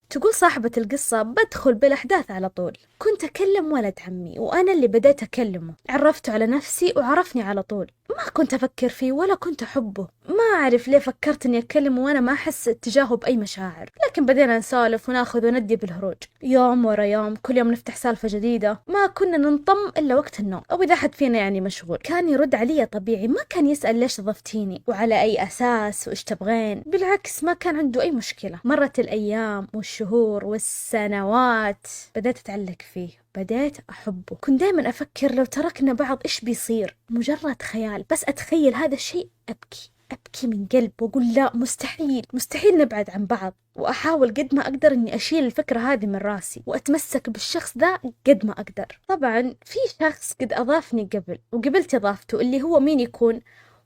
تقول صاحبة القصة: بدخل بالأحداث على طول. كنت أكلم ولد عمي وأنا اللي بديت أكلمه، عرفته على نفسي وعرفني على طول. ما كنت أفكر فيه ولا كنت أحبه، ما أعرف ليه فكرت إني أكلمه وأنا ما أحس اتجاهه بأي مشاعر. لكن بدينا نسولف وناخذ وندي بالهروج، يوم ورا يوم، كل يوم نفتح سالفة جديدة. ما كنا ننطم إلا وقت النوم أو إذا حد فينا يعني مشغول. كان يرد علي طبيعي، ما كان يسأل ليش ضفتيني وعلى أي أساس وإيش تبغين. بالعكس ما كان عنده أي مشكلة. مرت الأيام والشهور والسنوات، بدأت أتعلق فيه، بديت أحبه. كنت دائما أفكر لو تركنا بعض إيش بيصير. مجرد خيال، بس أتخيل هذا الشيء أبكي من قلب وأقول لا، مستحيل مستحيل نبعد عن بعض. وأحاول قد ما أقدر إني أشيل الفكرة هذه من راسي وأتمسك بالشخص ذا قد ما أقدر. طبعا في شخص قد أضافني قبل وقبلت إضافته، اللي هو مين يكون؟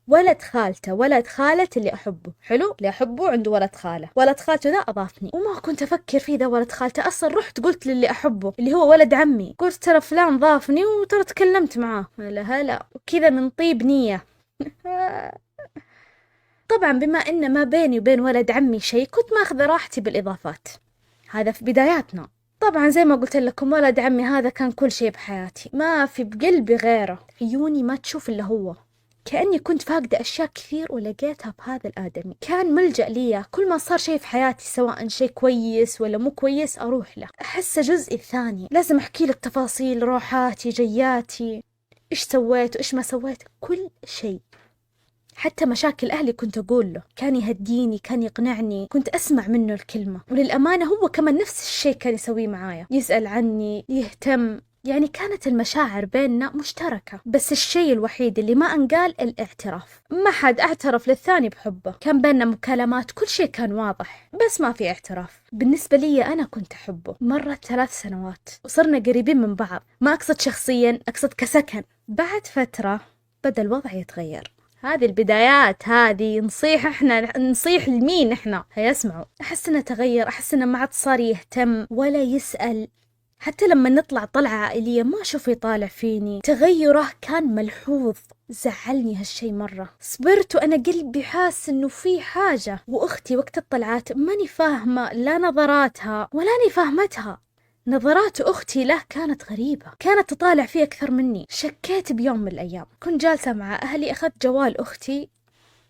ولد خالته، ولد خالة اللي أحبه. حلو، اللي أحبه عنده ولد خالة، ولد خالته ذا أضافني. وما كنت أفكر فيه ذا ولد خالته أصلا. رحت قلت للي أحبه اللي هو ولد عمي، قلت ترى فلان ضافني وترى تكلمت معاه. هلا وكذا من طيب نية. طبعا بما إن ما بيني وبين ولد عمي شيء، كنت ماخذة راحتي بالإضافات. هذا في بداياتنا. طبعا زي ما قلت لكم، ولد عمي هذا كان كل شيء بحياتي، ما في بقلبي غيره. عيوني ما تشوف إلا هو. كأني كنت فاقدة أشياء كثير ولقيتها بهذا الآدمي. كان ملجأ لي، كل ما صار شيء في حياتي سواء شيء كويس ولا مو كويس أروح له، أحسه جزء ثاني. لازم أحكي له تفاصيل روحاتي جياتي، إيش سويت وإيش ما سويت، كل شيء. حتى مشاكل أهلي كنت أقول له، كان يهديني، كان يقنعني، كنت أسمع منه الكلمة. وللأمانة هو كمان نفس الشيء كان يسويه معايا، يسأل عني، يهتم. يعني كانت المشاعر بيننا مشتركة. بس الشيء الوحيد اللي ما انقال الاعتراف. ما حد اعترف للثاني بحبه. كان بيننا مكالمات، كل شيء كان واضح، بس ما في اعتراف. بالنسبة لي أنا كنت أحبه. مرت 3 سنوات وصرنا قريبين من بعض. ما أقصد شخصيا، أقصد كسكن. بعد فترة بدأ الوضع يتغير. هذه البدايات، هذه نصيح لمين إحنا هيسمعوا. أحس إنه تغير، أحس إنه ما عاد صار يهتم ولا يسأل. حتى لما نطلع طلعة عائلية ما أشوف يطالع فيني. تغيره كان ملحوظ. زعلني هالشي مرة. صبرت وأنا قلبي حاس إنه في حاجة. وأختي وقت الطلعات ماني فاهمة لا نظراتها ولا أني فاهمتها. نظرات أختي له كانت غريبة، كانت تطالع فيه أكثر مني. شكيت بيوم من الأيام، كنت جالسة مع أهلي، أخذت جوال أختي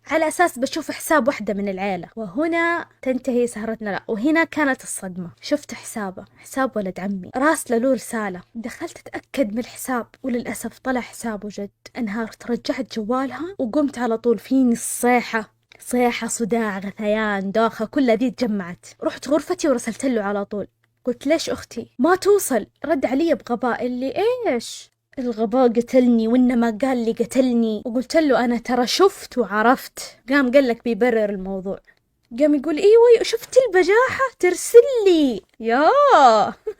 على أساس بشوف حساب واحدة من العيلة، وهنا تنتهي سهرتنا. لا، وهنا كانت الصدمة. شفت حسابه، حساب ولد عمي، راسله له رسالة. دخلت أتأكد من الحساب وللأسف طلع حسابه جد. انهارت، رجعت جوالها وقمت على طول. فيني الصيحة، صيحة، صداع، غثيان، دوخة، كل ذي تجمعت. رحت غرفتي ورسلت له على طول. قلت ليش أختي ما توصل؟ رد علي بغباء، اللي إيش الغباء قتلني، وإنما قال لي قتلني. وقلت له أنا ترى شفت وعرفت. قام قال لك بيبرر الموضوع. قام يقول إيوه شفت البجاحة ترسل لي يا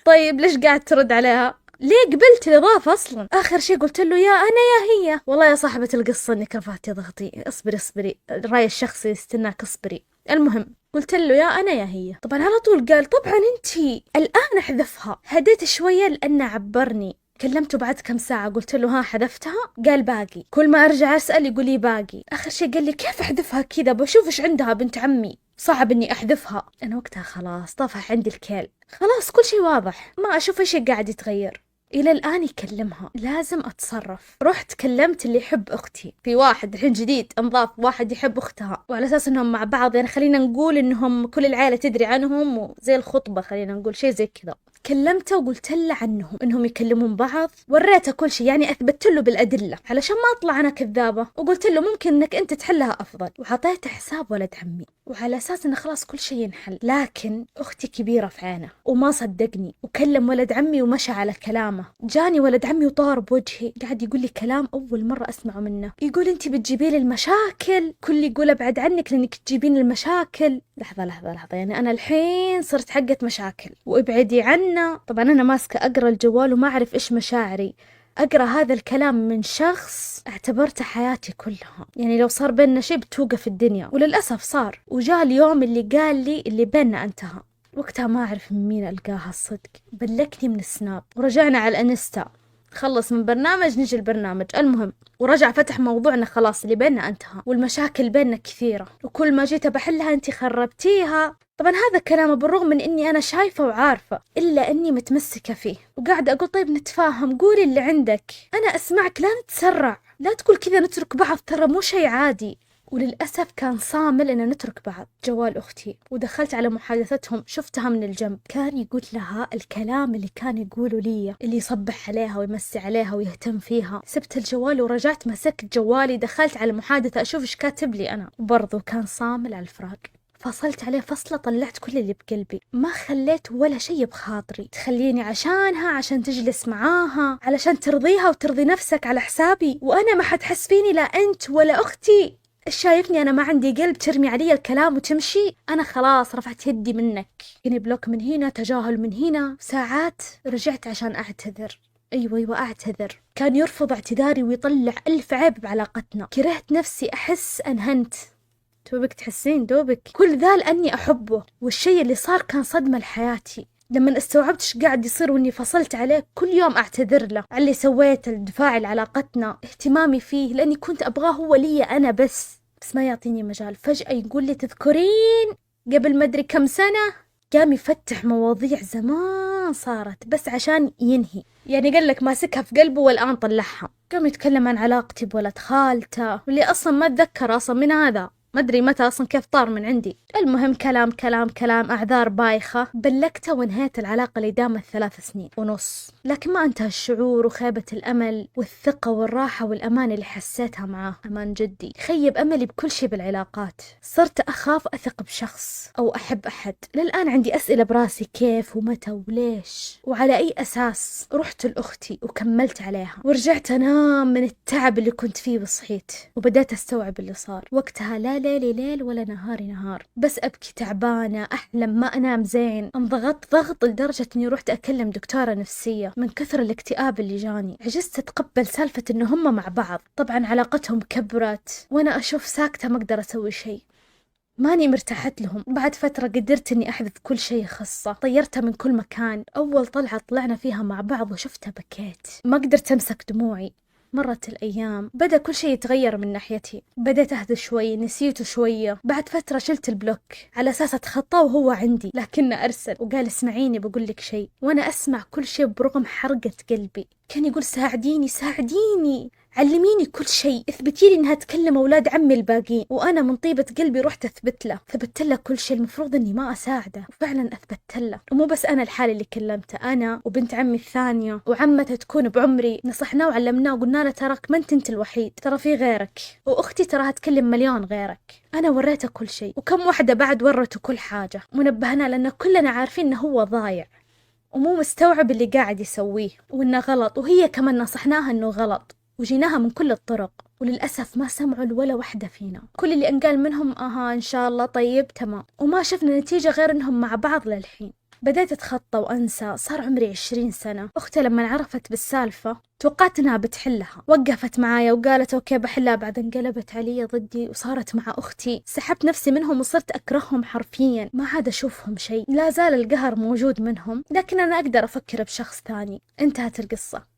طيب ليش قاعد ترد عليها؟ ليه قبلت الإضافة أصلا؟ آخر شيء قلت له يا أنا يا هي. والله يا صاحبة القصة إنك رفعتي ضغطي. اصبري الرأي الشخصي يستناك، اصبري. المهم قلت له يا أنا يا هي. طبعا على طول قال طبعا أنتي الآن أحذفها. هديت شوية لأنه عبرني. كلمته بعد كم ساعة، قلت له ها حذفتها؟ قال باقي. كل ما أرجع أسأل يقول لي باقي. آخر شيء قال لي كيف أحذفها كذا؟ بشوف إيش عندها بنت عمي، صعب إني أحذفها. أنا وقتها خلاص طفح عندي الكيل، خلاص كل شيء واضح، ما أشوف إيش قاعد يتغير. إلى الآن يكلمها، لازم أتصرف. رحت كلمت اللي يحب أختي. في واحد الحين جديد انضاف، واحد يحب أختها، وعلى أساس إنهم مع بعض، يعني خلينا نقول إنهم كل العائلة تدري عنهم، وزي الخطبة خلينا نقول شيء زي كذا. كلمته وقلت له عنهم إنهم يكلمون بعض، وريته كل شيء، يعني أثبت له بالأدلة علشان ما أطلع أنا كذابة. وقلت له ممكن إنك أنت تحلها أفضل، وعطيته حساب ولد عمي وعلى أساس إنه خلاص كل شيء ينحل. لكن أختي كبيرة في عينه وما صدقني، وكلم ولد عمي ومشى على كلامه. جاني ولد عمي وطار بوجهي، قاعد يقول لي كلام أول مرة أسمعه منه. يقول أنت بتجيبين المشاكل، كل يقول أبعد عنك لأنك تجيبين المشاكل. لحظة، يعني أنا الحين صرت حقة مشاكل وابعدي عنا. طبعا أنا ماسكة أقرأ الجوال وما أعرف إيش مشاعري. أقرأ هذا الكلام من شخص اعتبرته حياتي كلها، يعني لو صار بيننا شيء بتوقف الدنيا، وللأسف صار. وجاء اليوم اللي قال لي اللي بيننا انتهى. وقتها ما أعرف من مين ألقاها الصدق، بلكني من السناب ورجعنا على الانستا. خلص من برنامج نجي البرنامج، المهم ورجع فتح موضوعنا. خلاص اللي بيننا انتهى والمشاكل بيننا كثيرة، وكل ما جيت بحلها انتي خربتيها. طبعا هذا كلامه بالرغم من إني أنا شايفة وعارفة، إلا إني متمسكة فيه وقاعدة أقول طيب نتفاهم، قولي اللي عندك، أنا أسمعك، لا نتسرع، لا تقول كذا نترك بعض، ترى مو شيء عادي. وللأسف كان صامل إن نترك بعض. جوال أختي ودخلت على محادثتهم، شفتها من الجنب، كان يقول لها الكلام اللي كان يقوله لي، اللي يصبح عليها ويمسي عليها ويهتم فيها. سبت الجوال ورجعت مسكت جوالي، دخلت على المحادثة أشوف إيش كاتب لي أنا، وبرضه كان صامل على الفراق. فصلت عليه فصلة، طلعت كل اللي بقلبي، ما خليت ولا شيء بخاطري تخليني عشانها، عشان تجلس معاها، علشان ترضيها وترضي نفسك على حسابي، وأنا ما حتحس فيني لا أنت ولا أختي. إيش شايفني أنا ما عندي قلب ترمي علي الكلام وتمشي؟ أنا خلاص رفعت يدي منك، يعني بلوك من هنا، تجاهل من هنا. ساعات رجعت عشان أعتذر، أيوة أعتذر. كان يرفض اعتذاري ويطلع ألف عيب بعلاقتنا. كرهت نفسي، أحس أنهنت. دوبك تحسين دوبك كل ذا لأني أحبه، والشيء اللي صار كان صدمة لحياتي. لما استوعبت ايش قاعد يصير واني فصلت عليه، كل يوم اعتذر له على اللي سويته، الدفاع لعلاقتنا، اهتمامي فيه، لاني كنت ابغاه هو لي انا بس ما يعطيني مجال. فجأة يقول لي تذكرين قبل ما ادري كم سنة، قام يفتح مواضيع زمان صارت بس عشان ينهي، يعني قال لك ماسكها في قلبه والآن طلعها. قام يتكلم عن علاقتي بولد خالته، واللي أصلا ما أتذكر أصلا من هذا، ما أدري متى أصلا كيف طار من عندي. المهم كلام كلام كلام، أعذار بايخة، بلكته وانهيت العلاقة اللي دامت 3 سنين ونص. لكن ما انتهى الشعور وخيبة الأمل والثقة والراحة والأمان اللي حسيتها معاه. أمان جدي خيب أملي بكل شيء بالعلاقات. صرت أخاف أثق بشخص أو أحب أحد. للآن عندي أسئلة براسي، كيف ومتى وليش وعلى أي أساس. رحت لأختي وكملت عليها، ورجعت أنام من التعب اللي كنت فيه، وصحيت وبدأت أستوعب اللي صار. وقتها لا ليلي ليل ولا نهاري نهار، بس أبكي تعبانة، أحلم، ما أنام زين، انضغطت ضغط لدرجة أني رحت أكلم دكتورة نفسية من كثر الاكتئاب اللي جاني. عجزت أتقبل سالفة إنه هم مع بعض. طبعا علاقتهم كبرت وأنا أشوف ساكتة، ما أقدر أسوي شيء، ماني مرتاحت لهم. بعد فترة قدرت إني أحذف كل شيء خصه، طيرتها من كل مكان. أول طلعة طلعنا فيها مع بعض وشفتها بكيت، ما قدرت أمسك دموعي. مرت الأيام، بدأ كل شيء يتغير من ناحيتي، بدأت أهدى شوي، نسيته شوية. بعد فترة شلت البلوك على أساس أتخطاه وهو عندي، لكنه أرسل وقال اسمعيني بقول لك شيء، وأنا أسمع كل شيء برغم حرقة قلبي. كان يقول ساعديني ساعديني، علميني كل شيء، اثبتي لي انها تكلم اولاد عمي الباقيين. وانا من طيبة قلبي رحت ثبت له كل شيء. المفروض اني ما اساعده، وفعلا اثبتت له. ومو بس انا الحالة اللي كلمته، انا وبنت عمي الثانية وعمته تكون بعمري، نصحناه وعلمناه وقلنا له تراك ما انت الوحيد، ترى في غيرك، واختي تراها تكلم مليون غيرك. انا وريته كل شيء، وكم واحدة بعد ورته كل حاجة، ونبهنا لان كلنا عارفين انه هو ضايع ومو مستوعب اللي قاعد يسويه وإنه غلط، وهي كمان نصحناها إنه غلط وجيناها من كل الطرق، وللأسف ما سمعوا ولا واحدة فينا. كل اللي انقال منهم إن شاء الله طيب تمام، وما شفنا نتيجة غير إنهم مع بعض للحين. بديت أتخطى وأنسى. صار عمري 20 سنة. أختي لما عرفت بالسالفة توقعت إنها بتحلها، وقفت معايا وقالت أوكي بحلها. بعد انقلبت علي ضدي وصارت مع أختي. سحبت نفسي منهم وصرت أكرههم حرفيا، ما عاد أشوفهم شيء. لا زال القهر موجود منهم، لكن أنا أقدر أفكر بشخص ثاني. انتهت القصة.